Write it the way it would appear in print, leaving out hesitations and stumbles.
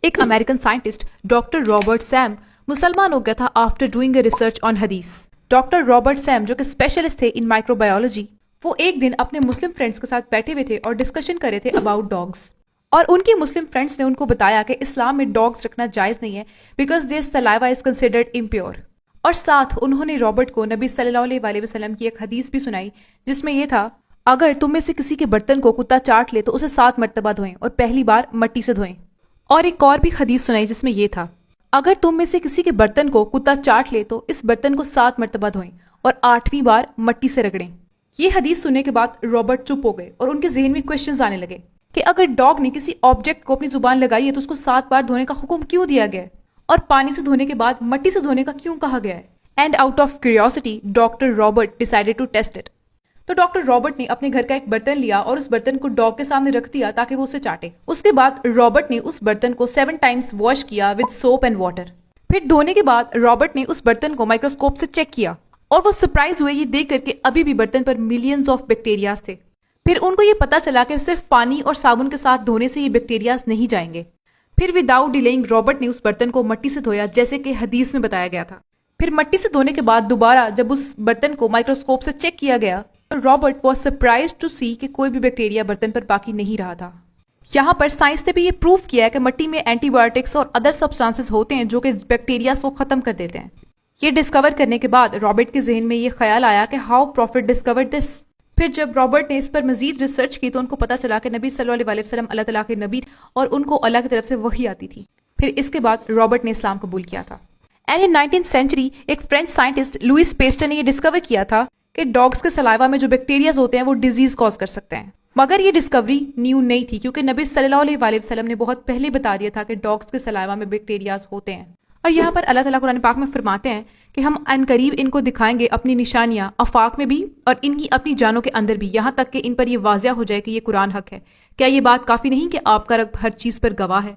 ایک American scientist doctor Robert Sam مسلمان ہو گیا تھا after doing a research on حدیث. ڈاکٹر رابرٹ سیم جو کہ اسپیشلسٹ تھے ان مائکرو بایولوجی، وہ ایک دن اپنے مسلم فرینڈس کے ساتھ بیٹھے ہوئے تھے اور ڈسکشن کر رہے تھے اباؤٹ ڈاگس. اور ان کے مسلم فرینڈس نے ان کو بتایا کہ اسلام میں ڈاگس رکھنا جائز نہیں ہے because their saliva is considered impure. اور ساتھ انہوں نے رابرٹ کو نبی صلی اللہ علیہ وسلم کی ایک حدیث بھی سنائی جس میں یہ تھا، اگر تم میں سے کسی کے برتن کو کتا چاٹ لے تو اسے 7 مرتبہ دھوئیں اور پہلی بار مٹی سے دھوئیں. اور ایک اور بھی حدیث سنائی جس میں یہ تھا، اگر تم میں سے کسی کے برتن کو کتا چاٹ لے تو اس برتن کو 7 مرتبہ دھوئیں اور 8ویں بار مٹی سے رگڑیں. یہ حدیث سننے کے بعد رابرٹ چپ ہو گئے اور ان کے ذہن میں کوشچنز آنے لگے کہ اگر ڈاگ نے کسی آبجیکٹ کو اپنی زبان لگائی ہے تو اس کو 7 بار دھونے کا حکم کیوں دیا گیا ہے اور پانی سے دھونے کے بعد مٹی سے دھونے کا کیوں کہا گیا ہے. And out of curiosity doctor Robert decided to test it. تو ڈاکٹر رابرٹ نے اپنے گھر کا ایک برتن لیا اور اس برتن کو ڈاگ کے سامنے رکھ دیا تاکہ وہ اسے چاٹے. اس کے بعد رابرٹ نے اس برتن کو 7 ٹائمز واش کیا وتھ سوپ اینڈ واٹر. پھر دھونے کے بعد رابرٹ نے اس برتن کو مائکروسکوپ سے چیک کیا اور وہ سرپرائز ہوئے یہ دیکھ کر کے ابھی بھی برتن پر ملینز آف بیکٹیریاز تھے. پھر ان کو یہ پتا چلا کہ صرف پانی اور صابن کے ساتھ دھونے سے یہ بیکٹیریاز نہیں جائیں گے. پھر وداؤٹ ڈیلیئنگ رابرٹ نے اس برتن کو مٹی سے دھویا جیسے کہ حدیث میں بتایا گیا تھا. پھر مٹی سے دھونے کے بعد دوبارہ جب اس برتن کو مائکروسکوپ سے چیک کیا گیا تو رابرٹ واز سرپرائزڈ ٹو سی کہ کوئی بھی بیکٹیریا برتن پر باقی نہیں رہا تھا. یہاں پر سائنس نے بھی یہ پروف کیا ہے کہ مٹی میں اینٹی بایوٹکس اور ادر سبسٹانسز ہوتے ہیں جو کہ بیکٹیریاز کو ختم کر دیتے ہیں. یہ ڈسکور کرنے کے بعد رابرٹ کے ذہن میں یہ خیال آیا کہ ہاؤ پروفٹ ڈسکورڈ دس. پھر جب رابرٹ نے اس پر مزید ریسرچ کی تو ان کو پتا چلا کہ نبی صلی اللہ علیہ وسلم اللہ تعالیٰ کے نبی اور ان کو اللہ کی طرف سے وحی آتی تھی. پھر اس کے بعد رابرٹ نے اسلام قبول کیا تھا. اینڈ ان 19th century ایک فرینچ سائنٹسٹ لوئس پیسٹر نے یہ ڈسکور کیا تھا کہ ڈاگس کے سلائیوا میں جو بیکٹیریاز ہوتے ہیں وہ ڈیزیز کاز کر سکتے ہیں. مگر یہ ڈسکوری نیو نہیں تھی کیونکہ نبی صلی اللہ علیہ وسلم نے بہت پہلے بتا دیا تھا کہ ڈاگس کے سلائیوا میں بیکٹیریاز ہوتے ہیں. اور یہاں پر اللہ تعالیٰ قرآن پاک میں فرماتے ہیں کہ ہم ان قریب ان کو دکھائیں گے اپنی نشانیاں آفاق میں بھی اور ان کی اپنی جانوں کے اندر بھی، یہاں تک کہ ان پر یہ واضح ہو جائے کہ یہ قرآن حق ہے. کیا یہ بات کافی نہیں کہ آپ کا رب ہر چیز پر گواہ ہے؟